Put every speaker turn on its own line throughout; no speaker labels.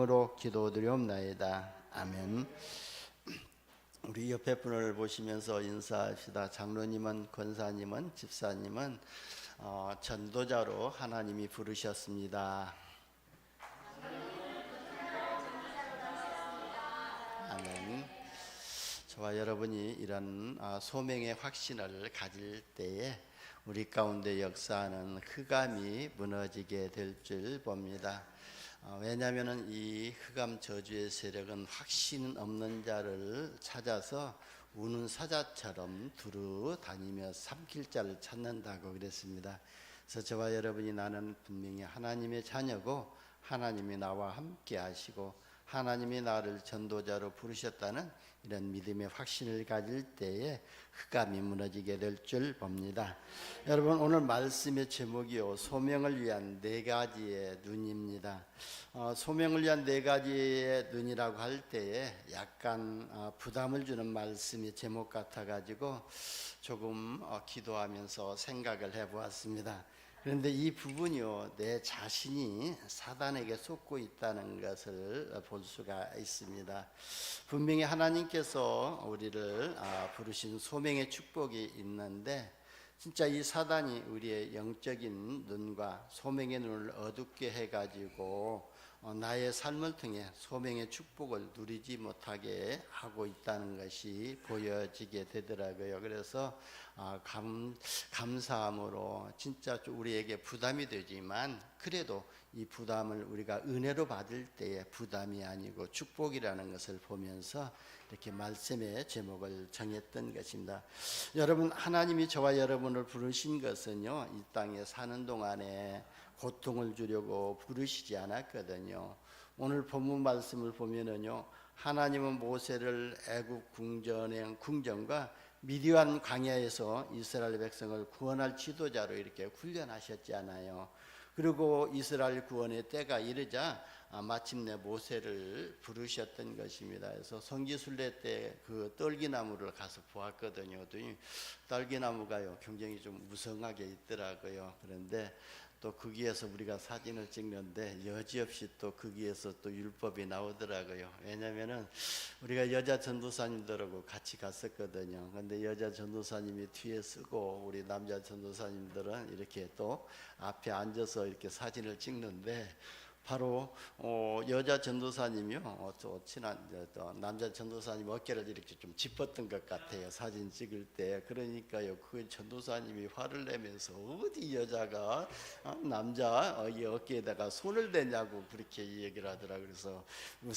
으로 기도드리옵나이다. 아멘. 우리 옆에 분을 보시면서 인사합시다. 장로님은, 권사님은, 집사님은 전도자로 하나님이 부르셨습니다. 아멘. 저와 여러분이 이런 소명의 확신을 가질 때에 우리 가운데 역사하는 흑암이 무너지게 될 줄 봅니다. 왜냐하면 이 흑암 저주의 세력은 확신 없는 자를 찾아서 우는 사자처럼 두루 다니며 삼킬 자를 찾는다고 그랬습니다. 그래서 저와 여러분이 나는 분명히 하나님의 자녀고 하나님이 나와 함께 하시고 하나님이 나를 전도자로 부르셨다는 이런 믿음의 확신을 가질 때에 흑암이 무너지게 될 줄 봅니다. 여러분, 오늘 말씀의 제목이요, 소명을 위한 네 가지의 눈입니다. 소명을 위한 네 가지의 눈이라고 할 때에 약간 부담을 주는 말씀의 제목 같아 가지고 조금 기도하면서 생각을 해보았습니다. 그런데 이 부분이요, 내 자신이 사단에게 속고 있다는 것을 볼 수가 있습니다. 분명히 하나님께서 우리를 부르신 소명의 축복이 있는데, 진짜 이 사단이 우리의 영적인 눈과 소명의 눈을 어둡게 해가지고 나의 삶을 통해 소명의 축복을 누리지 못하게 하고 있다는 것이 보여지게 되더라고요. 그래서 감사함으로 진짜 우리에게 부담이 되지만, 그래도 이 부담을 우리가 은혜로 받을 때의 부담이 아니고 축복이라는 것을 보면서 이렇게 말씀의 제목을 정했던 것입니다. 여러분, 하나님이 저와 여러분을 부르신 것은요, 이 땅에 사는 동안에 고통을 주려고 부르시지 않았거든요. 오늘 본문 말씀을 보면은요, 하나님은 모세를 애굽 궁전과 미디안 광야에서 이스라엘 백성을 구원할 지도자로 이렇게 훈련하셨잖아요. 그리고 이스라엘 구원의 때가 이르자 마침내 모세를 부르셨던 것입니다. 그래서 성지순례 때 그 떨기나무를 가서 보았거든요. 떨기나무가요, 굉장히 좀 무성하게 있더라고요. 그런데 또 거기에서 우리가 사진을 찍는데 여지없이 또 거기에서 또 율법이 나오더라고요. 왜냐면은 우리가 여자 전도사님들하고 같이 갔었거든요. 근데 여자 전도사님이 뒤에 쓰고 우리 남자 전도사님들은 이렇게 또 앞에 앉아서 이렇게 사진을 찍는데, 바로 여자 전도사님이요, 또 친한 남자 전도사님 어깨를 이렇게 좀 짚었던 것 같아요, 사진 찍을 때. 그러니까요, 그 전도사님이 화를 내면서 어디 여자가 남자 어깨에다가 손을 대냐고 그렇게 얘기를 하더라. 그래서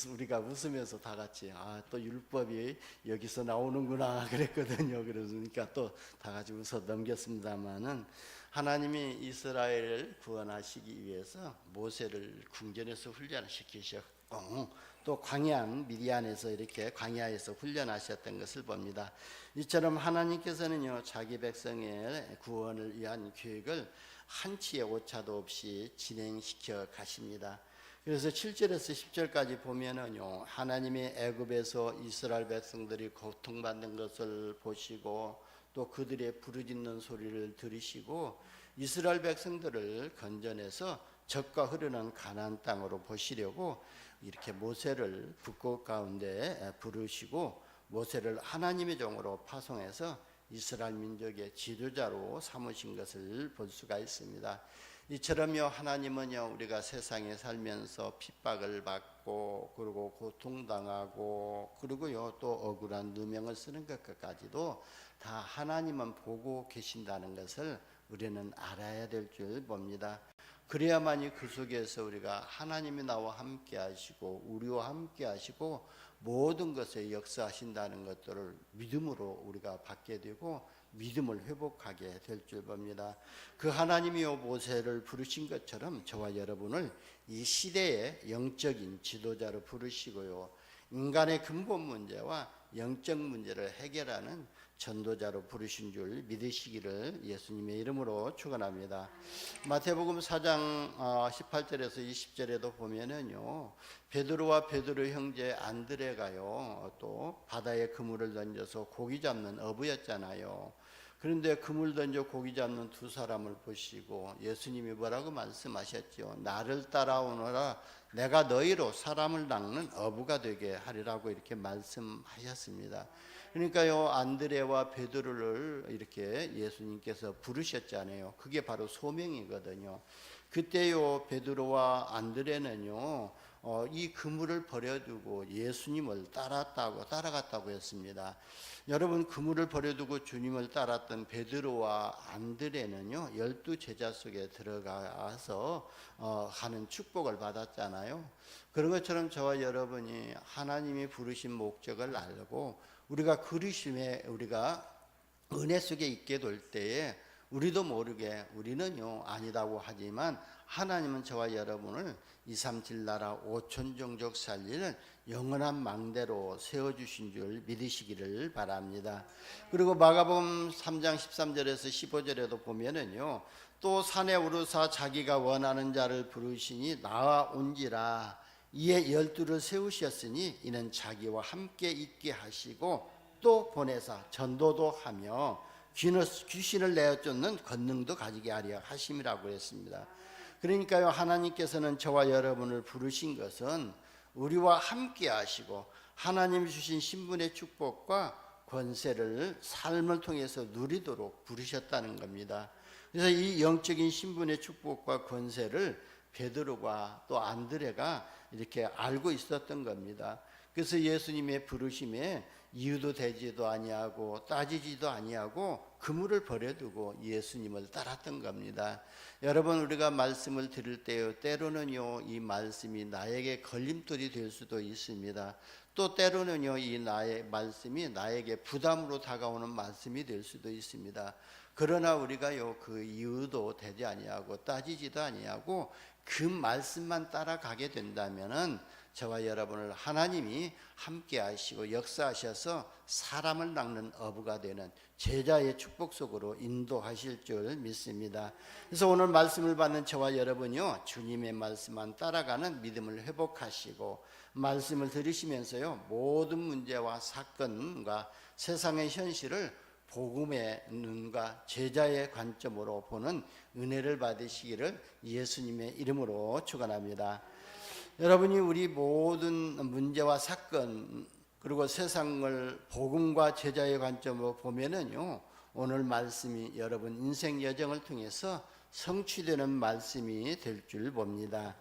우리가 웃으면서 다 같이 또 율법이 여기서 나오는구나 그랬거든요. 그러니까 또 다 같이 웃어 넘겼습니다만은, 하나님이 이스라엘을 구원하시기 위해서 모세를 궁전에서 훈련시키셨고, 또 광야한 미디안에서 이렇게 광야에서 훈련하셨던 것을 봅니다. 이처럼 하나님께서는요, 자기 백성의 구원을 위한 계획을 한치의 오차도 없이 진행시켜 가십니다. 그래서 7절에서 10절까지 보면은요, 하나님이 애굽에서 이스라엘 백성들이 고통받는 것을 보시고 또 그들의 부르짖는 소리를 들으시고 이스라엘 백성들을 건져내서 적과 흐르는 가나안 땅으로 보시려고 이렇게 모세를 북극 가운데 부르시고 모세를 하나님의 종으로 파송해서 이스라엘 민족의 지도자로 삼으신 것을 볼 수가 있습니다. 이처럼요, 하나님은요, 우리가 세상에 살면서 핍박을 받고 그리고 고통당하고 그리고요 또 억울한 누명을 쓰는 것까지도 다 하나님은 보고 계신다는 것을 우리는 알아야 될 줄 봅니다. 그래야만이 그 속에서 우리가 하나님이 나와 함께 하시고 우리와 함께 하시고 모든 것에 역사하신다는 것들을 믿음으로 우리가 받게 되고 믿음을 회복하게 될 줄 봅니다. 그 하나님이요, 모세를 부르신 것처럼 저와 여러분을 이 시대의 영적인 지도자로 부르시고요, 인간의 근본 문제와 영적 문제를 해결하는 전도자로 부르신 줄 믿으시기를 예수님의 이름으로 축원합니다. 마태복음 4장 18절에서 20절에도 보면은요, 베드로와 베드로 형제 안드레가요 또 바다에 그물을 던져서 고기 잡는 어부였잖아요. 그런데 그물 던져 고기 잡는 두 사람을 보시고 예수님이 뭐라고 말씀하셨죠? 나를 따라오너라, 내가 너희로 사람을 낚는 어부가 되게 하리라고 이렇게 말씀하셨습니다. 그러니까요, 안드레와 베드로를 이렇게 예수님께서 부르셨잖아요. 그게 바로 소명이거든요. 그때요, 베드로와 안드레는요, 이 그물을 버려두고 예수님을 따라갔다고 했습니다. 여러분, 그물을 버려두고 주님을 따랐던 베드로와 안드레는요, 12 제자 속에 들어가서 하는 축복을 받았잖아요. 그런 것처럼 저와 여러분이 하나님이 부르신 목적을 알고 우리가 그리심에 우리가 은혜 속에 있게 될 때에 우리도 모르게 우리는요 아니다고 하지만 하나님은 저와 여러분을 237 나라 5천 종족 살리는 영원한 망대로 세워주신 줄 믿으시기를 바랍니다. 그리고 마가복음 3장 13절에서 15절에도 보면은요, 또 산에 오르사 자기가 원하는 자를 부르시니 나아온지라. 이에 12를 세우셨으니 이는 자기와 함께 있게 하시고 또 보내사 전도도 하며 귀신을 내어 쫓는 권능도 가지게 하려 하심이라고 했습니다. 그러니까요, 하나님께서는 저와 여러분을 부르신 것은 우리와 함께 하시고 하나님 주신 신분의 축복과 권세를 삶을 통해서 누리도록 부르셨다는 겁니다. 그래서 이 영적인 신분의 축복과 권세를 베드로가 또 안드레가 이렇게 알고 있었던 겁니다. 그래서 예수님의 부르심에 이유도 되지도 아니하고 따지지도 아니하고 그물을 버려두고 예수님을 따랐던 겁니다. 여러분, 우리가 말씀을 들을 때요, 때로는요 이 말씀이 나에게 걸림돌이 될 수도 있습니다. 또 때로는요 이 나의 말씀이 나에게 부담으로 다가오는 말씀이 될 수도 있습니다. 그러나 우리가요 그 이유도 되지 아니하고 따지지도 아니하고 그 말씀만 따라가게 된다면은 저와 여러분을 하나님이 함께 하시고 역사하셔서 사람을 낚는 어부가 되는 제자의 축복 속으로 인도하실 줄 믿습니다. 그래서 오늘 말씀을 받는 저와 여러분이요, 주님의 말씀만 따라가는 믿음을 회복하시고 말씀을 들으시면서요, 모든 문제와 사건과 세상의 현실을 복음의 눈과 제자의 관점으로 보는 은혜를 받으시기를 예수님의 이름으로 축원합니다. 여러분이 우리 모든 문제와 사건 그리고 세상을 복음과 제자의 관점으로 보면은요, 오늘 말씀이 여러분 인생 여정을 통해서 성취되는 말씀이 될 줄 봅니다.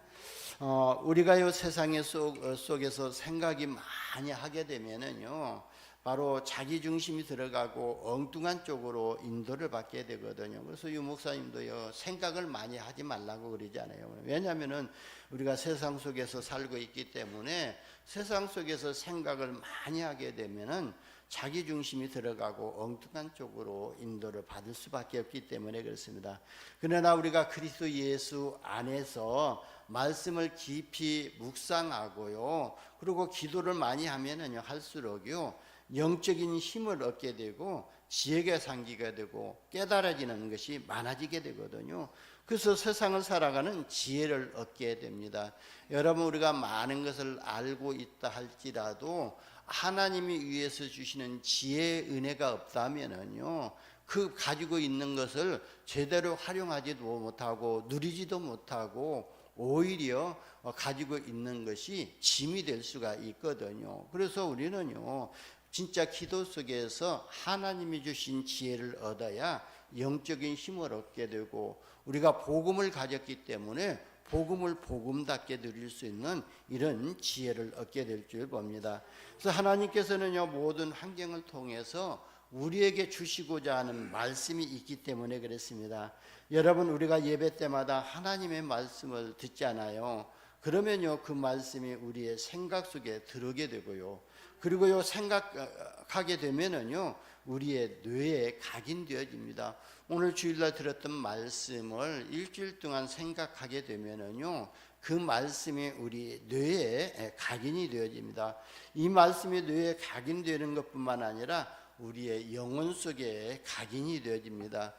우리가요 세상의 속에서 생각이 많이 하게 되면은요, 바로 자기 중심이 들어가고 엉뚱한 쪽으로 인도를 받게 되거든요. 그래서 유 목사님도요 생각을 많이 하지 말라고 그러잖아요. 왜냐하면은 우리가 세상 속에서 살고 있기 때문에 세상 속에서 생각을 많이 하게 되면은 자기 중심이 들어가고 엉뚱한 쪽으로 인도를 받을 수밖에 없기 때문에 그렇습니다. 그러나 우리가 그리스도 예수 안에서 말씀을 깊이 묵상하고요, 그리고 기도를 많이 하면은요 할수록요 영적인 힘을 얻게 되고 지혜가 생기게 되고 깨달아지는 것이 많아지게 되거든요. 그래서 세상을 살아가는 지혜를 얻게 됩니다. 여러분, 우리가 많은 것을 알고 있다 할지라도 하나님이 위에서 주시는 지혜의 은혜가 없다면은요, 그 가지고 있는 것을 제대로 활용하지도 못하고 누리지도 못하고 오히려 가지고 있는 것이 짐이 될 수가 있거든요. 그래서 우리는요 진짜 기도 속에서 하나님이 주신 지혜를 얻어야 영적인 힘을 얻게 되고, 우리가 복음을 가졌기 때문에 복음을 복음답게 누릴 수 있는 이런 지혜를 얻게 될 줄 봅니다. 그래서 하나님께서는요 모든 환경을 통해서 우리에게 주시고자 하는 말씀이 있기 때문에 그렇습니다. 여러분, 우리가 예배 때마다 하나님의 말씀을 듣잖아요. 그러면요 그 말씀이 우리의 생각 속에 들어오게 되고요, 그리고요 생각하게 되면은요 우리의 뇌에 각인되어집니다. 오늘 주일날 들었던 말씀을 일주일 동안 생각하게 되면은요 그 말씀이 우리 뇌에 각인이 되어집니다. 이 말씀이 뇌에 각인되는 것뿐만 아니라 우리의 영혼 속에 각인이 되어집니다.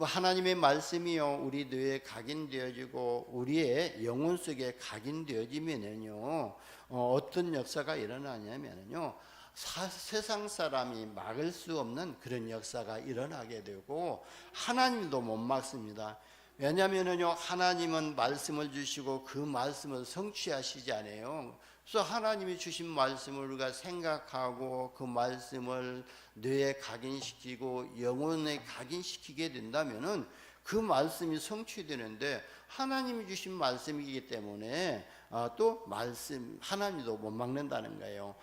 하나님의 말씀이요 우리 뇌에 각인되어지고 우리의 영혼 속에 각인되어지면은요 어떤 역사가 일어나냐면요 세상 사람이 막을 수 없는 그런 역사가 일어나게 되고 하나님도 못 막습니다. 왜냐하면요, 하나님은 말씀을 주시고 그 말씀을 성취하시지 않아요. 그래서 하나님이 주신 말씀을 우리가 생각하고 그 말씀을 뇌에 각인시키고 영혼에 각인시키게 된다면은 그 말씀이 성취되는데, 하나님이 주신 말씀이기 때문에 또 말씀 하나님도 못 막는다는 거예요.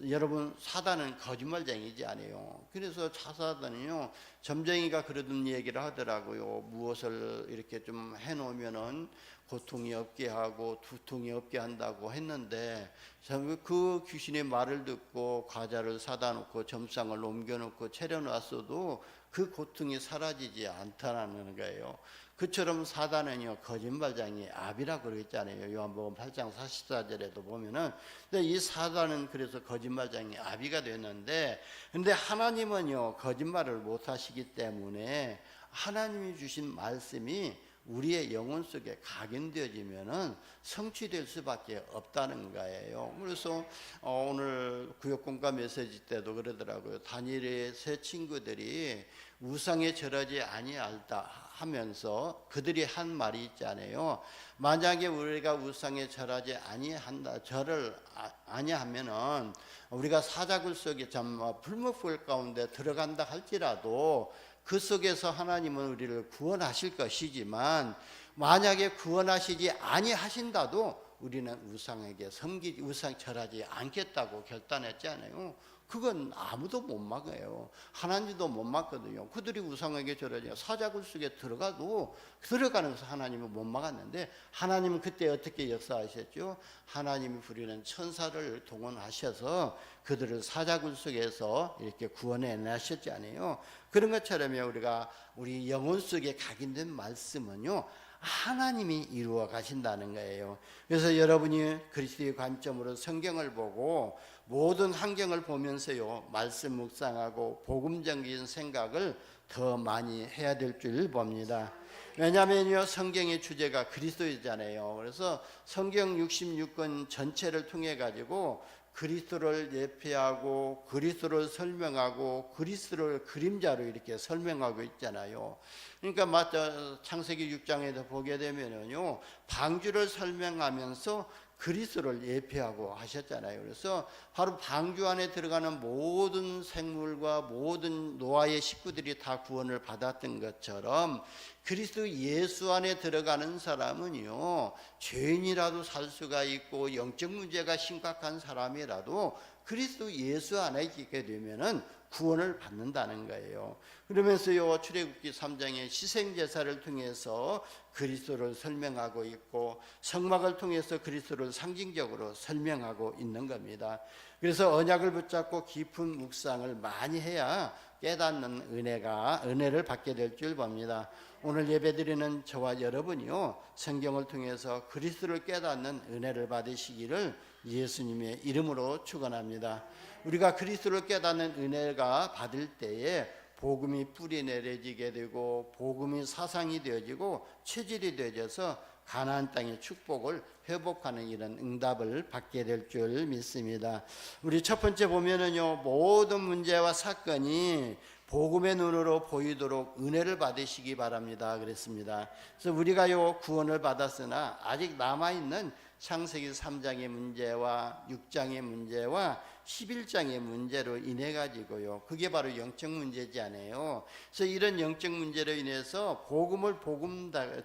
여러분, 사단은 거짓말쟁이지 않아요. 그래서 사단은요, 점쟁이가 그러던 얘기를 하더라고요. 무엇을 이렇게 좀 해놓으면은 고통이 없게 하고 두통이 없게 한다고 했는데, 그 귀신의 말을 듣고 과자를 사다 놓고 점상을 옮겨놓고 차려놨어도 그 고통이 사라지지 않다는 거예요. 그처럼 사단은요, 거짓말쟁이 아비라고 그러잖아요. 요한복음 8장 44절에도 보면은. 근데 이 사단은 그래서 거짓말쟁이 아비가 됐는데, 근데 하나님은요, 거짓말을 못 하시기 때문에 하나님이 주신 말씀이 우리의 영혼 속에 각인되어지면은 성취될 수밖에 없다는 거예요. 그래서 오늘 구역공과 메시지 때도 그러더라고요. 다니엘의 세 친구들이 우상에 절하지 아니할다 하면서 그들이 한 말이 있잖아요. 만약에 우리가 우상에 절하지 아니한다, 절을 아니하면은 우리가 사자굴 속에 풀무불 가운데 들어간다 할지라도 그 속에서 하나님은 우리를 구원하실 것이지만, 만약에 구원하시지 아니하신다도 우리는 우상에게 우상 절하지 않겠다고 결단했잖아요. 그건 아무도 못 막아요. 하나님도 못 막거든요. 그들이 우상에게 절하지, 사자굴 속에 들어가도 들어가는 것을 하나님은 못 막았는데, 하나님은 그때 어떻게 역사하셨죠? 하나님이 부리는 천사를 동원하셔서 그들을 사자굴 속에서 이렇게 구원해 내셨지 않아요? 그런 것처럼요, 우리 영혼 속에 각인된 말씀은요, 하나님이 이루어 가신다는 거예요. 그래서 여러분이 그리스도의 관점으로 성경을 보고 모든 환경을 보면서요, 말씀 묵상하고 복음적인 생각을 더 많이 해야 될 줄 봅니다. 왜냐하면요, 성경의 주제가 그리스도이잖아요. 그래서 성경 66권 전체를 통해 가지고 그리스도를 예표하고 그리스도를 설명하고 그리스도를 그림자로 이렇게 설명하고 있잖아요. 그러니까 창세기 6장에서 보게 되면은요, 방주를 설명하면서 그리스도를 예표하고 하셨잖아요. 그래서 바로 방주 안에 들어가는 모든 생물과 모든 노아의 식구들이 다 구원을 받았던 것처럼, 그리스도 예수 안에 들어가는 사람은요, 죄인이라도 살 수가 있고 영적 문제가 심각한 사람이라도 그리스도 예수 안에 있게 되면은 구원을 받는다는 거예요. 그러면서요, 출애굽기 3장의 희생제사를 통해서 그리스도를 설명하고 있고, 성막을 통해서 그리스도를 상징적으로 설명하고 있는 겁니다. 그래서 언약을 붙잡고 깊은 묵상을 많이 해야 깨닫는 은혜를 받게 될 줄 봅니다. 오늘 예배드리는 저와 여러분이요, 성경을 통해서 그리스도를 깨닫는 은혜를 받으시기를 예수님의 이름으로 축원합니다. 우리가 그리스도를 깨닫는 은혜가 받을 때에 복음이 뿌리 내려지게 되고 복음이 사상이 되어지고 체질이 되어져서 가나안 땅의 축복을 회복하는 이런 응답을 받게 될 줄 믿습니다. 우리 첫 번째 보면은요, 모든 문제와 사건이 복음의 눈으로 보이도록 은혜를 받으시기 바랍니다 그랬습니다. 그래서 우리가요, 구원을 받았으나 아직 남아있는 창세기 3장의 문제와 6장의 문제와 11장의 문제로 인해 가지고요, 그게 바로 영적 문제지 않아요. 그래서 이런 영적 문제로 인해서 복음을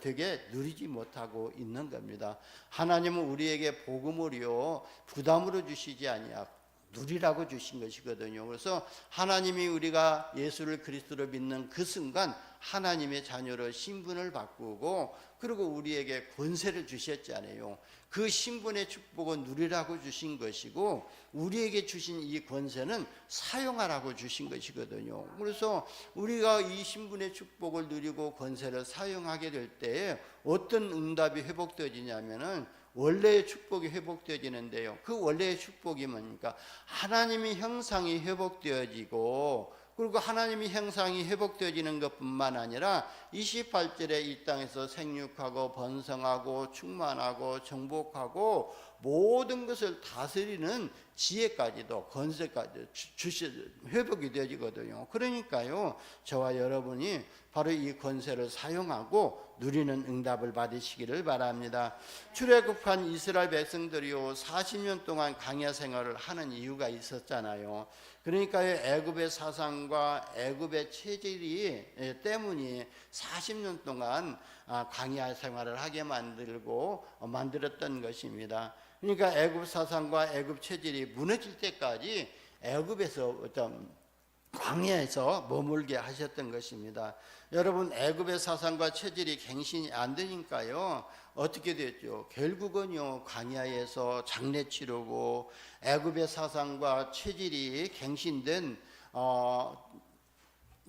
되게 누리지 못하고 있는 겁니다. 하나님은 우리에게 복음을요, 부담으로 주시지 아니하고 누리라고 주신 것이거든요. 그래서 하나님이 우리가 예수를 그리스도로 믿는 그 순간 하나님의 자녀로 신분을 바꾸고, 그리고 우리에게 권세를 주셨잖아요. 그 신분의 축복은 누리라고 주신 것이고, 우리에게 주신 이 권세는 사용하라고 주신 것이거든요. 그래서 우리가 이 신분의 축복을 누리고 권세를 사용하게 될 때에 어떤 응답이 회복되어지냐면은 원래의 축복이 회복되어지는데요, 그 원래의 축복이 뭡니까? 하나님의 형상이 회복되어지고, 그리고 하나님의 형상이 회복되어지는 것뿐만 아니라 28절에 이 땅에서 생육하고 번성하고 충만하고 정복하고 모든 것을 다스리는 지혜까지도 권세까지 회복이 되어지거든요. 그러니까요, 저와 여러분이 바로 이 권세를 사용하고 누리는 응답을 받으시기를 바랍니다. 출애굽한 이스라엘 백성들이요 40년 동안 광야 생활을 하는 이유가 있었잖아요. 그러니까 애굽의 사상과 애굽의 체질이 때문이 40년 동안 광야 생활을 하게 만들었던 것입니다. 그러니까 애굽 사상과 애굽 체질이 무너질 때까지 애굽에서 광야에서 머물게 하셨던 것입니다. 여러분, 애굽의 사상과 체질이 갱신이 안 되니까요, 어떻게 됐죠? 결국은요, 광야에서 장례 치르고 애굽의 사상과 체질이 갱신된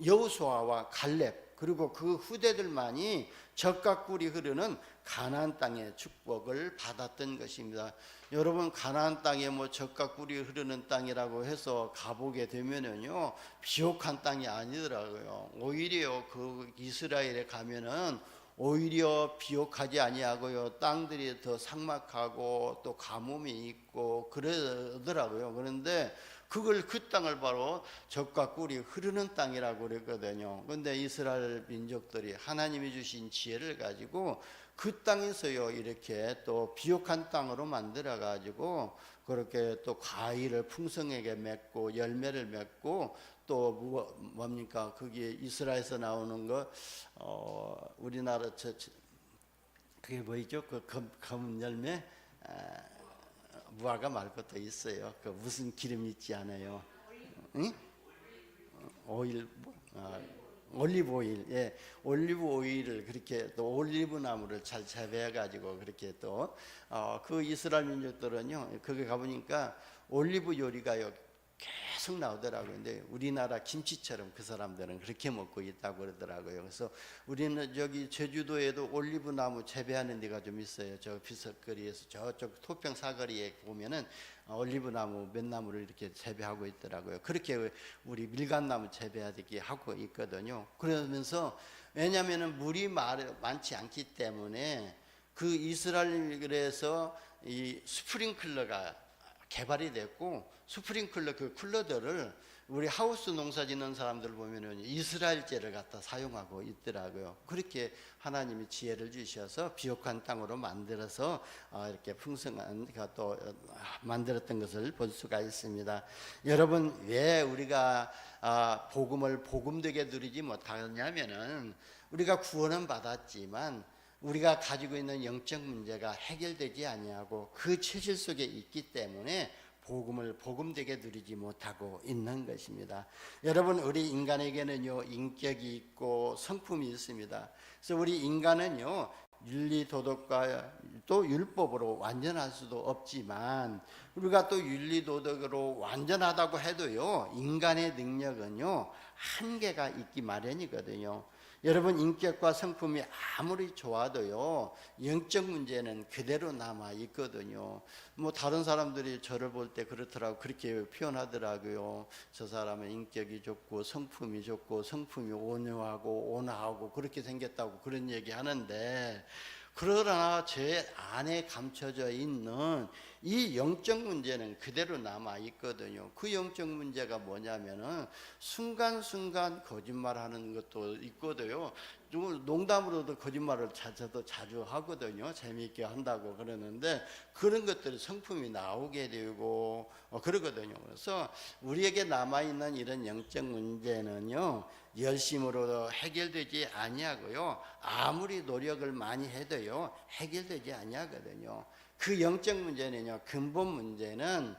여호수아와 갈렙, 그리고 그 후대들만이 젖과 꿀이 흐르는 가나안 땅의 축복을 받았던 것입니다. 여러분, 가나안 땅에 젖과 꿀이 흐르는 땅이라고 해서 가보게 되면은요, 비옥한 땅이 아니더라고요. 오히려 그 이스라엘에 가면은 오히려 비옥하지 아니하고요, 땅들이 더 삭막하고 또 가뭄이 있고 그러더라고요. 그런데 그 땅을 바로 젖과 꿀이 흐르는 땅이라고 그랬거든요. 그런데 이스라엘 민족들이 하나님이 주신 지혜를 가지고 그 땅에서요, 이렇게 또 비옥한 땅으로 만들어 가지고 그렇게 또 과일을 풍성하게 맺고 열매를 맺고 또 뭡니까, 그게 이스라엘에서 나오는 거 우리나라 그게 뭐죠? 그 검은 열매, 무화과 말고 또 있어요. 그 무슨 기름 있지 않아요? 응? 오일, 올리브 오일. 예, 올리브 오일을 그렇게 또 올리브 나무를 잘 재배해 가지고 그렇게 또 그 이스라엘 민족들은요, 거기 가보니까 올리브 요리가요 계속 나오더라고요. 근데 우리나라 김치처럼 그 사람들은 그렇게 먹고 있다고 그러더라고요. 그래서 우리는 저기 제주도에도 올리브 나무 재배하는 데가 좀 있어요. 저 비석거리에서 저쪽 토평 사거리에 보면은 올리브 나무 몇 나무를 이렇게 재배하고 있더라고요. 그렇게 우리 밀감나무 재배하게 하고 있거든요. 그러면서 왜냐하면은 물이 많지 않기 때문에 그 이스라엘에서 이 스프링클러가 개발이 됐고, 스프링클러 그 쿨러들을 우리 하우스 농사 짓는 사람들 보면은 이스라엘제를 갖다 사용하고 있더라고요. 그렇게 하나님이 지혜를 주셔서 비옥한 땅으로 만들어서 이렇게 풍성한 또 만들었던 것을 볼 수가 있습니다. 여러분, 왜 우리가 복음을 복음되게 누리지 못하냐면은 우리가 구원은 받았지만 우리가 가지고 있는 영적 문제가 해결되지 아니하고 그 체질 속에 있기 때문에 복음을 복음되게 누리지 못하고 있는 것입니다. 여러분, 우리 인간에게는요, 인격이 있고 성품이 있습니다. 그래서 우리 인간은요, 윤리 도덕과 또 율법으로 완전할 수도 없지만 우리가 또 윤리 도덕으로 완전하다고 해도요, 인간의 능력은요 한계가 있기 마련이거든요. 여러분, 인격과 성품이 아무리 좋아도요, 영적 문제는 그대로 남아 있거든요. 다른 사람들이 저를 볼 때 그렇더라고, 그렇게 표현하더라고요. 저 사람은 인격이 좋고 성품이 좋고 성품이 온유하고 온화하고 그렇게 생겼다고 그런 얘기 하는데, 그러나 제 안에 감춰져 있는 이 영적 문제는 그대로 남아 있거든요. 그 영적 문제가 뭐냐면은 순간순간 거짓말하는 것도 있거든요. 농담으로도 거짓말을 저도 자주 하거든요. 재미있게 한다고 그러는데 그런 것들이 성품이 나오게 되고 그러거든요. 그래서 우리에게 남아있는 이런 영적 문제는요, 열심으로 해결되지 아니하고요, 아무리 노력을 많이 해도요 해결되지 아니하거든요. 그 영적 문제는요, 근본 문제는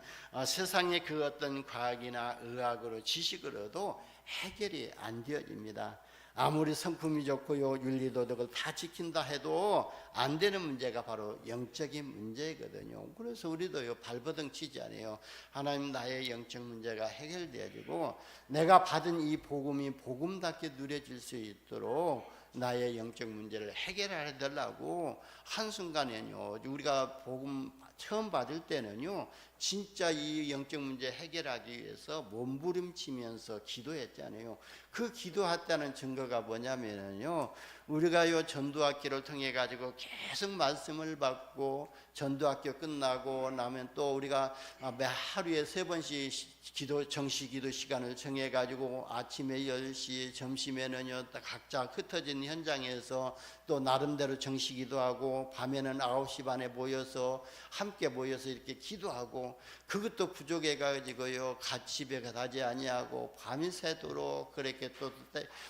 세상의 그 어떤 과학이나 의학으로 지식으로도 해결이 안 되어집니다. 아무리 성품이 좋고요, 윤리도덕을 다 지킨다 해도 안 되는 문제가 바로 영적인 문제거든요. 그래서 우리도요, 발버둥 치지 않아요. 하나님, 나의 영적 문제가 해결되어지고 내가 받은 이 복음이 복음답게 누려질 수 있도록 나의 영적 문제를 해결해 달라고 한순간에는요, 우리가 복음 처음 받을 때는요, 진짜 이 영적 문제 해결하기 위해서 몸부림치면서 기도했잖아요. 그 기도했다는 증거가 뭐냐면요, 우리가 요 전도학교를 통해 가지고 계속 말씀을 받고 전도학교 끝나고 나면 또 우리가 매 하루에 3번씩 정시 기도 시간을 정해 가지고 아침에 10시, 점심에는요 각자 흩어진 현장에서 또 나름대로 정시 기도하고, 밤에는 9시 반에 모여서 함께 모여서 이렇게 기도하고, 그것도 부족해 가지고요 집에 가지 아니하고 밤새도록 그렇게 또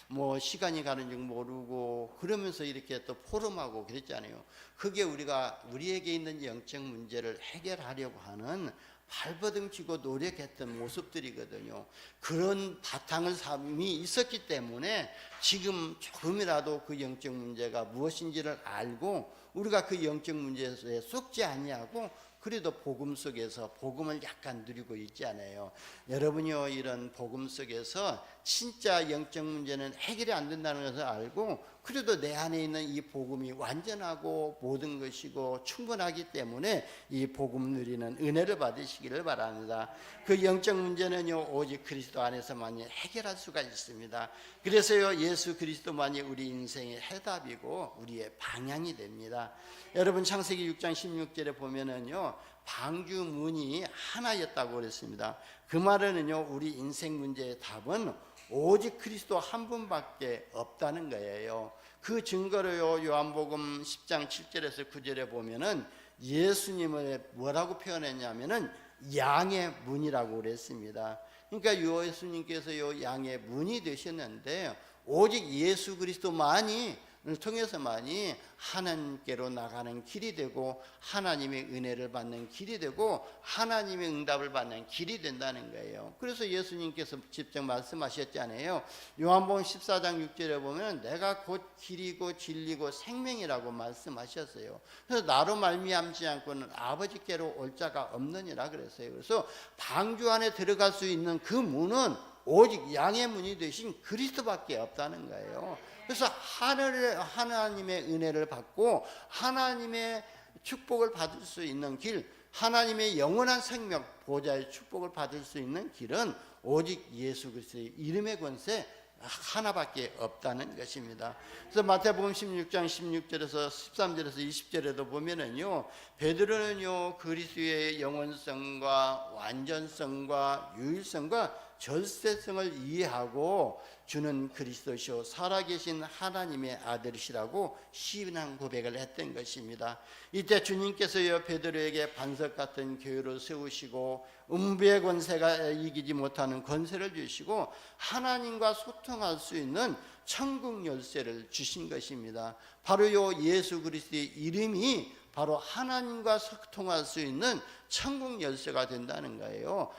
뭐 시간이 가는 줄 모르고 그러면서 이렇게 또 포럼하고 그랬잖아요. 그게 우리에게 있는 영적 문제를 해결하려고 하는 발버둥치고 노력했던 모습들이거든요. 그런 바탕을 삼이 있었기 때문에 지금 조금이라도 그 영적 문제가 무엇인지를 알고 우리가 그 영적 문제에 쏙지 아니하고 그래도 복음 속에서 복음을 약간 누리고 있지 않아요. 여러분이요, 이런 복음 속에서 진짜 영적 문제는 해결이 안 된다는 것을 알고 그래도 내 안에 있는 이 복음이 완전하고 모든 것이고 충분하기 때문에 이 복음 누리는 은혜를 받으시기를 바랍니다. 그 영적 문제는요 오직 그리스도 안에서만이 해결할 수가 있습니다. 그래서요 예수 그리스도만이 우리 인생의 해답이고 우리의 방향이 됩니다. 여러분 창세기 6장 16절에 보면은요 방주 문이 하나였다고 그랬습니다. 그 말은요 우리 인생 문제의 답은 오직 그리스도 한 분밖에 없다는 거예요. 그 증거로요 요한복음 10장 7절에서 9절에 보면은 예수님을 뭐라고 표현했냐면은 양의 문이라고 그랬습니다. 그러니까 예수님께서요 양의 문이 되셨는데 오직 예수 그리스도만이 통해서만이 하나님께로 나가는 길이 되고 하나님의 은혜를 받는 길이 되고 하나님의 응답을 받는 길이 된다는 거예요. 그래서 예수님께서 직접 말씀하셨잖아요. 요한복음 14장 6절에 보면 내가 곧 길이고 진리고 생명이라고 말씀하셨어요. 그래서 나로 말미암지 않고는 아버지께로 올 자가 없느니라 그랬어요. 그래서 방주 안에 들어갈 수 있는 그 문은 오직 양의 문이 되신 그리스도밖에 없다는 거예요. 그래서 하나님의 은혜를 받고 하나님의 축복을 받을 수 있는 길, 하나님의 영원한 생명 보좌의 축복을 받을 수 있는 길은 오직 예수 그리스도의 이름의 권세 하나밖에 없다는 것입니다. 그래서 마태복음 16장 16절에서 13절에서 20절에도 보면은요 베드로는요 그리스도의 영원성과 완전성과 유일성과 절세성을 이해하고 주는 그리스도시요 살아계신 하나님의 아들이시라고 신앙 고백을 했던 것입니다. 이때 주님께서요 베드로에게 반석 같은 교회를 세우시고 음부의 권세가 이기지 못하는 권세를 주시고 하나님과 소통할 수 있는 천국 열쇠를 주신 것입니다. 바로 요 예수 그리스도의 이름이 바로 하나님과 소통할 수 있는 천국 열쇠가 된다는 거예요.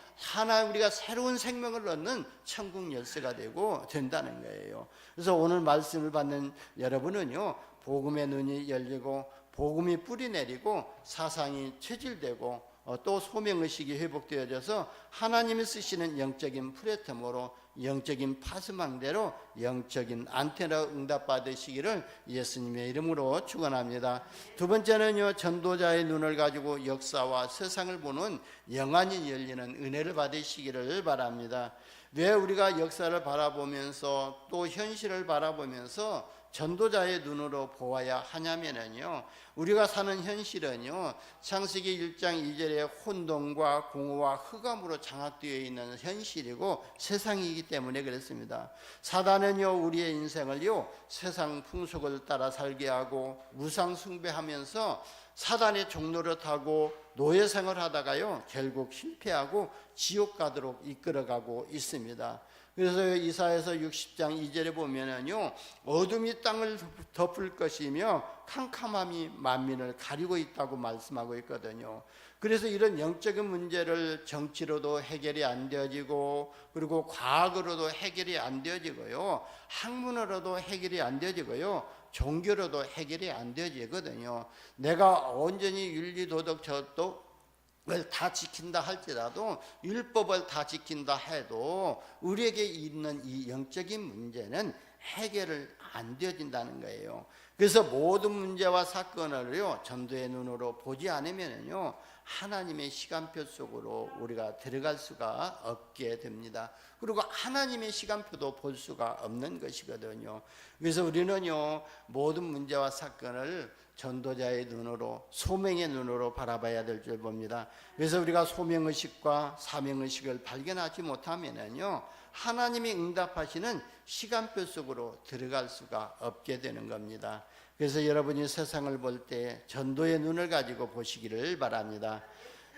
우리가 새로운 생명을 얻는 천국 열쇠가 되고 된다는 거예요. 그래서 오늘 말씀을 받는 여러분은요 복음의 눈이 열리고 복음이 뿌리 내리고 사상이 체질되고 또 소명의식이 회복되어져서 하나님이 쓰시는 영적인 플랫폼으로 영적인 파수망대로 영적인 안테나 응답받으시기를 예수님의 이름으로 축원합니다. 두 번째는요 전도자의 눈을 가지고 역사와 세상을 보는 영안이 열리는 은혜를 받으시기를 바랍니다. 왜 우리가 역사를 바라보면서 또 현실을 바라보면서 전도자의 눈으로 보아야 하냐면요 우리가 사는 현실은요 창세기 1장 2절에 혼돈과 공허와 흑암으로 장악되어 있는 현실이고 세상이기 때문에 그렇습니다. 사단은요 우리의 인생을요 세상 풍속을 따라 살게 하고 우상 숭배하면서 사단의 종로를 타고 노예 생활하다가요 결국 실패하고 지옥 가도록 이끌어가고 있습니다. 그래서 이사야서 60장 2절에 보면은요 어둠이 땅을 덮을 것이며 캄캄함이 만민을 가리고 있다고 말씀하고 있거든요. 그래서 이런 영적인 문제를 정치로도 해결이 안 되어지고 그리고 과학으로도 해결이 안 되어지고요 학문으로도 해결이 안 되어지고요 종교로도 해결이 안 되어지거든요. 내가 온전히 윤리도덕 을 다 지킨다 할지라도 율법을 다 지킨다 해도 우리에게 있는 이 영적인 문제는 해결을 안 되어진다는 거예요. 그래서 모든 문제와 사건을요 전도의 눈으로 보지 않으면요 하나님의 시간표 속으로 우리가 들어갈 수가 없게 됩니다. 그리고 하나님의 시간표도 볼 수가 없는 것이거든요. 그래서 우리는요, 모든 문제와 사건을 전도자의 눈으로, 소명의 눈으로 바라봐야 될 줄 봅니다. 그래서 우리가 소명의식과 사명의식을 발견하지 못하면요, 하나님이 응답하시는 시간표 속으로 들어갈 수가 없게 되는 겁니다. 그래서 여러분이 세상을 볼 때 전도의 눈을 가지고 보시기를 바랍니다.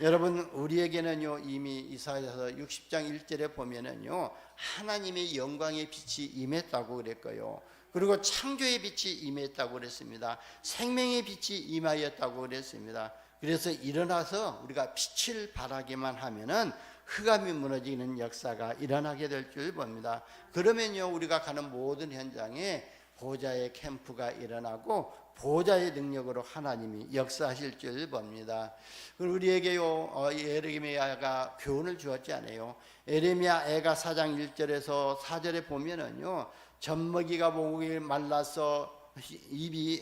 여러분, 우리에게는요, 이미 이사야서 60장 1절에 보면은요, 하나님의 영광의 빛이 임했다고 그랬고요, 그리고 창조의 빛이 임했다고 그랬습니다. 생명의 빛이 임하였다고 그랬습니다. 그래서 일어나서 우리가 빛을 발하기만 하면은 흑암이 무너지는 역사가 일어나게 될 줄 봅니다. 그러면요, 우리가 가는 모든 현장에 보좌의 캠프가 일어나고 보좌의 능력으로 하나님이 역사하실 줄 봅니다. 우리에게요, 에레미야가 교훈을 주었지 않아요? 에레미야 애가 4장 1절에서 4절에 보면은요, 젖먹이가 목이 말라서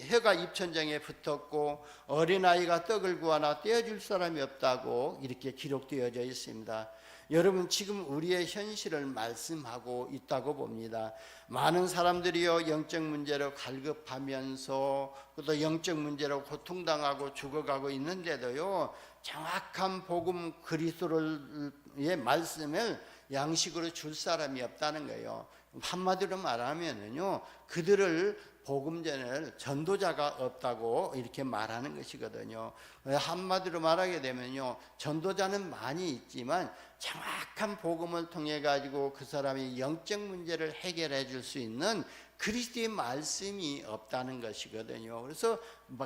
혀가 입천장에 붙었고 어린아이가 떡을 구하나 떼어줄 사람이 없다고 이렇게 기록되어져 있습니다. 여러분, 지금 우리의 현실을 말씀하고 있다고 봅니다. 많은 사람들이요, 영적 문제로 갈급하면서 또 영적 문제로 고통당하고 죽어가고 있는데도요, 정확한 복음 그리스도의 말씀을 양식으로 줄 사람이 없다는 거예요. 한마디로 말하면은요, 그들을 복음전을 전도자가 없다고 이렇게 말하는 것이거든요. 한마디로 말하게 되면요, 전도자는 많이 있지만 정확한 복음을 통해 가지고 그 사람이 영적 문제를 해결해 줄 수 있는 그리스도의 말씀이 없다는 것이거든요. 그래서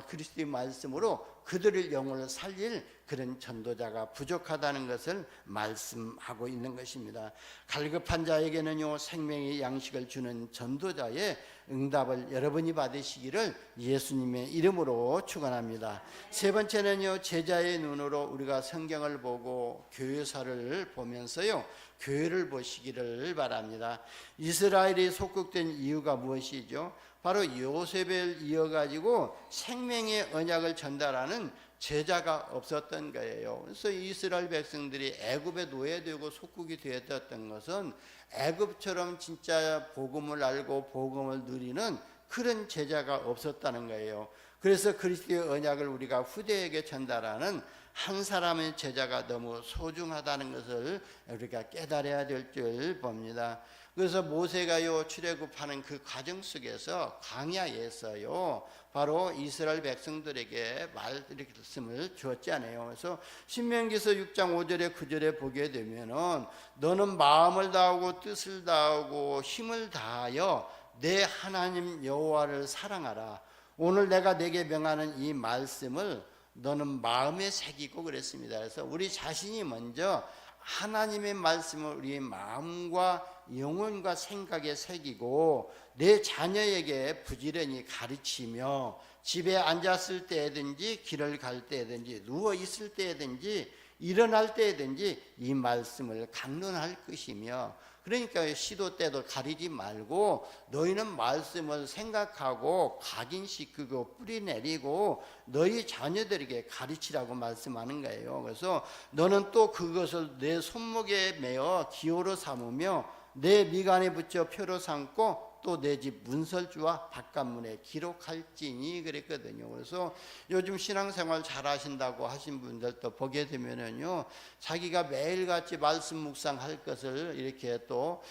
그리스도의 말씀으로 그들의 영혼을 살릴 그런 전도자가 부족하다는 것을 말씀하고 있는 것입니다. 갈급한 자에게는요, 생명의 양식을 주는 전도자의 응답을 여러분이 받으시기를 예수님의 이름으로 축원합니다. 세 번째는요, 제자의 눈으로 우리가 성경을 보고 교회사를 보면서요, 교회를 보시기를 바랍니다. 이스라엘이 속국된 이유가 무엇이죠? 바로 요셉을 이어가지고 생명의 언약을 전달하는 제자가 없었던 거예요. 그래서 이스라엘 백성들이 애굽에 노예되고 속국이 되었던 것은 애굽처럼 진짜 복음을 알고 복음을 누리는 그런 제자가 없었다는 거예요. 그래서 그리스도의 언약을 우리가 후대에게 전달하는 한 사람의 제자가 너무 소중하다는 것을 우리가 깨달아야 될 줄 봅니다. 그래서 모세가요, 출애굽하는 그 과정 속에서 광야에서요, 바로 이스라엘 백성들에게 말씀을 주었지 않아요. 그래서 신명기서 6장 5절에 9절에 보게 되면은 너는 마음을 다하고 뜻을 다하고 힘을 다하여 내 하나님 여호와를 사랑하라. 오늘 내가 내게 명하는 이 말씀을 너는 마음에 새기고 그랬습니다. 그래서 우리 자신이 먼저 하나님의 말씀을 우리의 마음과 영혼과 생각에 새기고 내 자녀에게 부지런히 가르치며 집에 앉았을 때든지 길을 갈 때든지 누워 있을 때든지 일어날 때든지 이 말씀을 강론할 것이며, 그러니까 시도 때도 가리지 말고 너희는 말씀을 생각하고 각인시키고 뿌리내리고 너희 자녀들에게 가르치라고 말씀하는 거예요. 그래서 너는 또 그것을 내 손목에 메어 기호로 삼으며 내 미간에 붙여 표로 삼고 또 내 집 문설주와 바깥문에 기록할지니 그랬거든요. 그래서 요즘 신앙생활 잘 하신다고 하신 분들도 보게 되면은요, 자기가 매일같이 말씀 묵상할 것을 이렇게 또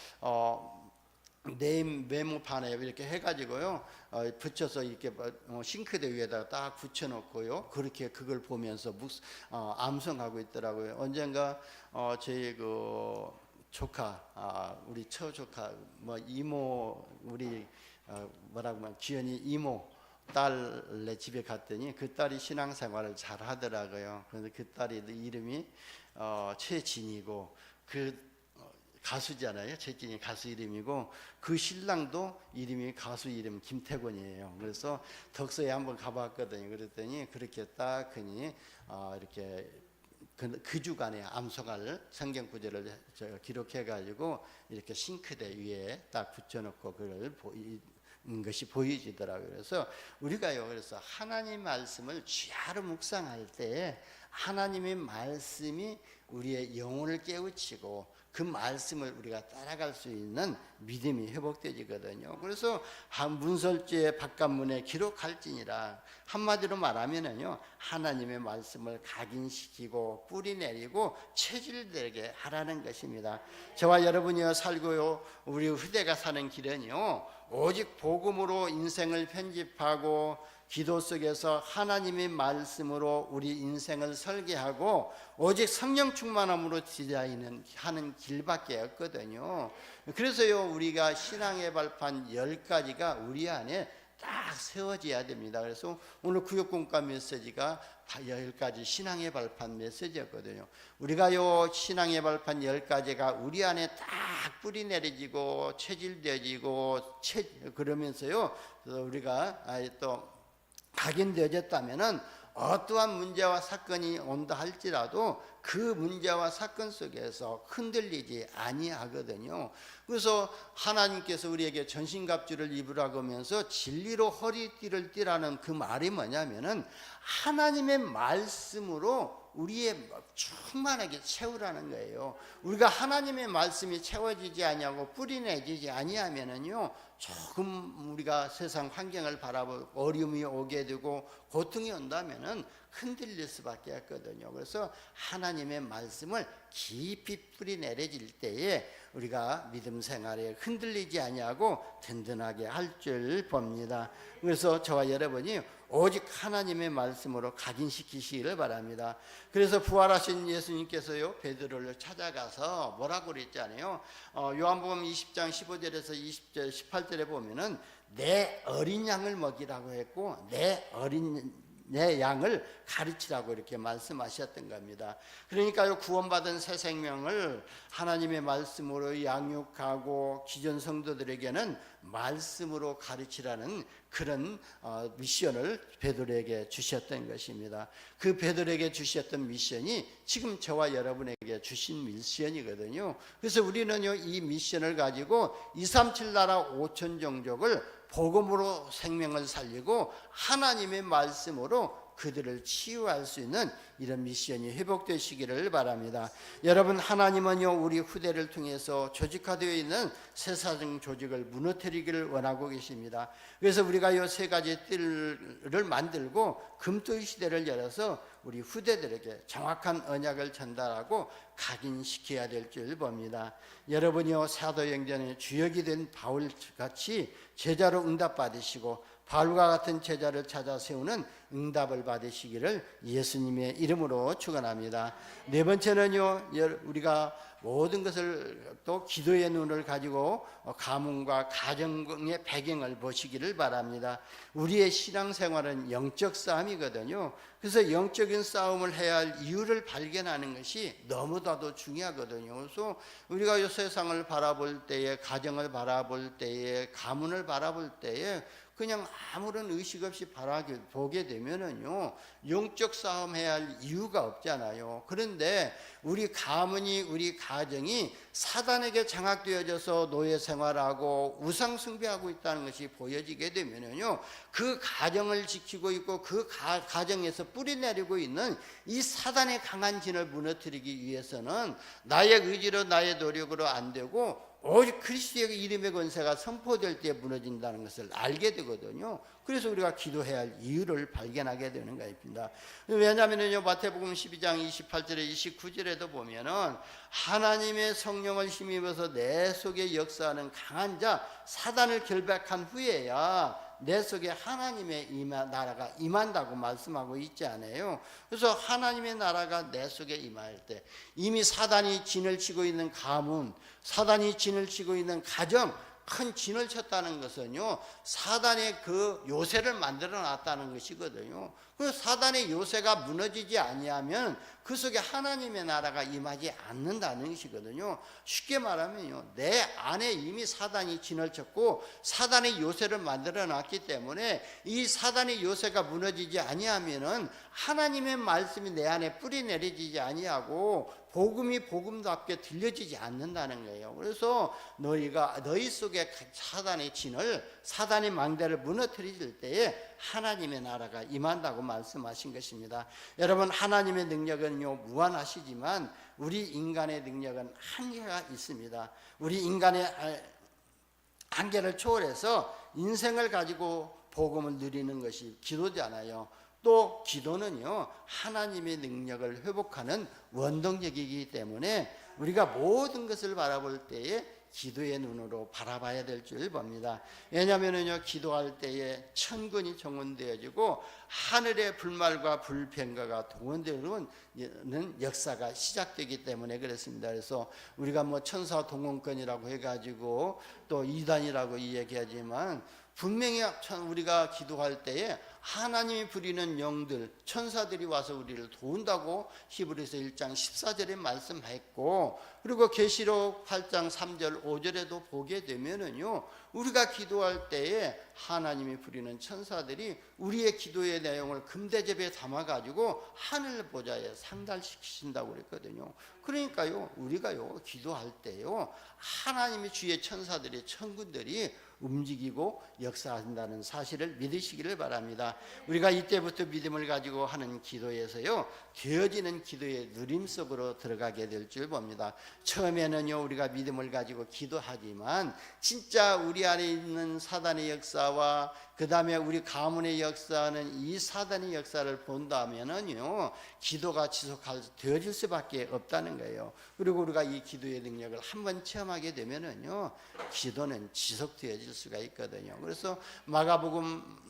네임 메모판에 이렇게 해가지고요, 붙여서 이렇게 싱크대 위에다가 딱 붙여놓고요, 그렇게 그걸 보면서 암송하고 있더라고요. 언젠가 저희 그 조카, 우리 처조카, 이모, 우리 뭐라고 하면 지연이 이모 딸네 집에 갔더니 그 딸이 신앙생활을 잘 하더라고요. 그래서 그 딸이 이름이 최진이고 그 가수잖아요. 최진이 가수 이름이고 그 신랑도 이름이 가수 이름 김태곤이에요. 그래서 덕서에 한번 가봤거든요. 그랬더니 그렇게 딱 그니 이렇게 그 주간에 암송할 성경 구절을 기록해 가지고 이렇게 싱크대 위에 딱 붙여놓고 그걸 것이 보여지더라고요. 그래서 우리가요, 그래서 하나님 말씀을 쥐하로 묵상할 때 하나님의 말씀이 우리의 영혼을 깨우치고 그 말씀을 우리가 따라갈 수 있는 믿음이 회복되지거든요. 그래서 문설주의 바깥문에 기록할지니라, 한마디로 말하면은요, 하나님의 말씀을 각인시키고 뿌리 내리고 체질되게 하라는 것입니다. 저와 여러분이 살고요, 우리 후대가 사는 길은요, 오직 복음으로 인생을 편집하고 기도 속에서 하나님의 말씀으로 우리 인생을 설계하고 오직 성령 충만함으로 디자인하는 길밖에 없거든요. 그래서요, 우리가 신앙의 발판 10가지가 우리 안에 딱 세워져야 됩니다. 그래서 오늘 구역공과 메시지가 10가지 신앙의 발판 메시지였거든요. 우리가요, 신앙의 발판 10가지가 우리 안에 딱 뿌리 내려지고 체질되어지고 그러면서요, 우리가 또 각인되어졌다면은 어떠한 문제와 사건이 온다 할지라도 그 문제와 사건 속에서 흔들리지 아니하거든요. 그래서 하나님께서 우리에게 전신갑주를 입으라고 하면서 진리로 허리띠를 띠라는 그 말이 뭐냐면은 하나님의 말씀으로 우리의 충만하게 채우라는 거예요. 우리가 하나님의 말씀이 채워지지 아니하고 뿌리내지지 아니하면은요, 조금 우리가 세상 환경을 바라보고 어려움이 오게 되고 고통이 온다면은 흔들릴 수밖에 없거든요. 그래서 하나님의 말씀을 깊이 뿌리 내려질 때에 우리가 믿음 생활에 흔들리지 아니하고 든든하게 할 줄 봅니다. 그래서 저와 여러분이 오직 하나님의 말씀으로 각인시키시기를 바랍니다. 그래서 부활하신 예수님께서요, 베드로를 찾아가서 뭐라고 그랬잖아요. 요한복음 20장 15절에서 20절 18절에 보면은 내 어린 양을 먹이라고 했고 내 양을 가르치라고 이렇게 말씀하셨던 겁니다. 그러니까요, 구원받은 새 생명을 하나님의 말씀으로 양육하고 기존 성도들에게는 말씀으로 가르치라는 그런 미션을 베드로에게 주셨던 것입니다. 그 베드로에게 주셨던 미션이 지금 저와 여러분에게 주신 미션이거든요. 그래서 우리는요, 이 미션을 가지고 237 나라 5천 종족을 복음으로 생명을 살리고 하나님의 말씀으로 그들을 치유할 수 있는 이런 미션이 회복되시기를 바랍니다. 여러분, 하나님은요, 우리 후대를 통해서 조직화되어 있는 새사정 조직을 무너뜨리기를 원하고 계십니다. 그래서 우리가 이 3가지 뜰을 만들고 금토의 시대를 열어서 우리 후대들에게 정확한 언약을 전달하고 각인시켜야 될 줄 봅니다. 여러분이요, 사도행전의 주역이 된 바울같이 제자로 응답받으시고 바울과 같은 제자를 찾아 세우는 응답을 받으시기를 예수님의 이름으로 축원합니다. 4번째는요, 우리가 모든 것을 또 기도의 눈을 가지고 가문과 가정의 배경을 보시기를 바랍니다. 우리의 신앙생활은 영적 싸움이거든요. 그래서 영적인 싸움을 해야 할 이유를 발견하는 것이 너무나도 중요하거든요. 그래서 우리가 이 세상을 바라볼 때에, 가정을 바라볼 때에, 가문을 바라볼 때에 그냥 아무런 의식 없이 보게 되면은요, 영적 싸움 해야 할 이유가 없잖아요. 그런데 우리 가문이, 우리 가정이 사단에게 장악되어져서 노예 생활하고 우상 숭배하고 있다는 것이 보여지게 되면은요, 그 가정을 지키고 있고 그 가정에서 뿌리 내리고 있는 이 사단의 강한 진을 무너뜨리기 위해서는 나의 의지로, 나의 노력으로 안 되고 오직 그리스도의 이름의 권세가 선포될 때 무너진다는 것을 알게 되거든요. 그래서 우리가 기도해야 할 이유를 발견하게 되는 것입니다. 왜냐하면요, 마태복음 12장 28절에 29절에도 보면은 하나님의 성령을 힘입어서 내 속에 역사하는 강한 자 사단을 결박한 후에야 내 속에 하나님의 나라가 임한다고 말씀하고 있지 않아요. 그래서 하나님의 나라가 내 속에 임할 때 이미 사단이 진을 치고 있는 가문, 사단이 진을 치고 있는 가정, 큰 진을 쳤다는 것은요, 사단의 그 요새를 만들어 놨다는 것이거든요. 그 사단의 요새가 무너지지 아니하면 그 속에 하나님의 나라가 임하지 않는다는 것이거든요. 쉽게 말하면요, 내 안에 이미 사단이 진을 쳤고 사단의 요새를 만들어 놨기 때문에 이 사단의 요새가 무너지지 아니하면은 하나님의 말씀이 내 안에 뿌리 내리지 아니하고 복음이 복음답게 들려지지 않는다는 거예요. 그래서 너희 속에 사단의 진을, 사단의 망대를 무너뜨릴 때에 하나님의 나라가 임한다고 말씀하신 것입니다. 여러분, 하나님의 능력은요 무한하시지만 우리 인간의 능력은 한계가 있습니다. 우리 인간의 한계를 초월해서 인생을 가지고 복음을 누리는 것이 기도잖아요. 또 기도는요 하나님의 능력을 회복하는 원동력이기 때문에 우리가 모든 것을 바라볼 때에 기도의 눈으로 바라봐야 될 줄 봅니다. 왜냐하면요 기도할 때에 천군이 정원되어지고 하늘의 불말과 불평가가 동원되는 역사가 시작되기 때문에 그렇습니다. 그래서 우리가 뭐 천사 동원권이라고 해가지고 또 이단이라고 이야기하지만 분명히 우리가 기도할 때에 하나님이 부리는 영들, 천사들이 와서 우리를 도운다고 히브리서 1장 14절에 말씀했고, 그리고 계시록 8장 3절 5절에도 보게 되면은요 우리가 기도할 때에 하나님이 부리는 천사들이 우리의 기도의 내용을 금대접에 담아가지고 하늘 보좌에 상달시키신다고 그랬거든요. 그러니까요 우리가요 기도할 때요 하나님의 주의 천사들이, 천군들이 움직이고 역사한다는 사실을 믿으시기를 바랍니다. 우리가 이때부터 믿음을 가지고 하는 기도에서요 되어지는 기도의 누림 속으로 들어가게 될 줄 봅니다. 처음에는요 우리가 믿음을 가지고 기도하지만 진짜 우리 안에 있는 사단의 역사와 그 다음에 우리 가문의 역사는 이 사단의 역사를 본다면은요 기도가 되어질 수밖에 없다는 거예요. 그리고 우리가 이 기도의 능력을 한번 체험하게 되면은요 기도는 지속되어질 수가 있거든요. 그래서 마가복음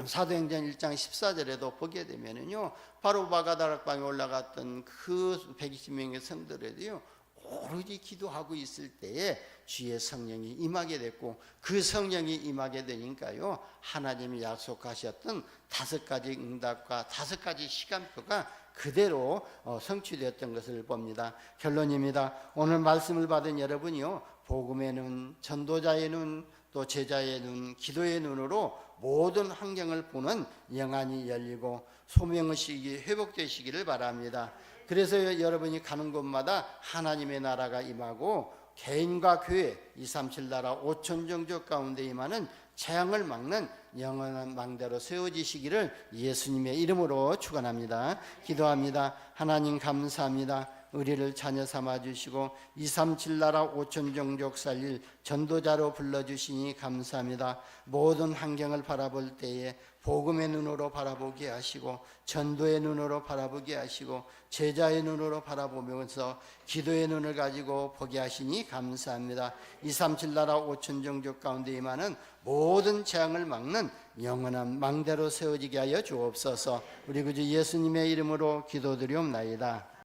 사도행전 1장 14절에도 보게 되면은요 바로 마가다락방에 올라갔던 그 120명의 성도들이요 오로지 기도하고 있을 때에 주의 성령이 임하게 됐고, 그 성령이 임하게 되니까요 하나님이 약속하셨던 5가지 응답과 5가지 시간표가 그대로 성취되었던 것을 봅니다. 결론입니다. 오늘 말씀을 받은 여러분이요 복음의 눈, 전도자의 눈, 또 제자의 눈, 기도의 눈으로 모든 환경을 보는 영안이 열리고 소명의식이 회복되시기를 바랍니다. 그래서 여러분이 가는 곳마다 하나님의 나라가 임하고 개인과 교회 237 나라 5천 종족 가운데 임하는 재앙을 막는 영원한 망대로 세워지시기를 예수님의 이름으로 축원합니다. 기도합니다. 하나님 감사합니다. 우리를 자녀 삼아 주시고 237 나라 5천 종족 살릴 전도자로 불러주시니 감사합니다. 모든 환경을 바라볼 때에 복음의 눈으로 바라보게 하시고 전도의 눈으로 바라보게 하시고 제자의 눈으로 바라보면서 기도의 눈을 가지고 보게 하시니 감사합니다. 237 나라 5천 종족 가운데 임하는 모든 재앙을 막는 영원한 망대로 세워지게 하여 주옵소서. 우리 구주 예수님의 이름으로 기도드리옵나이다.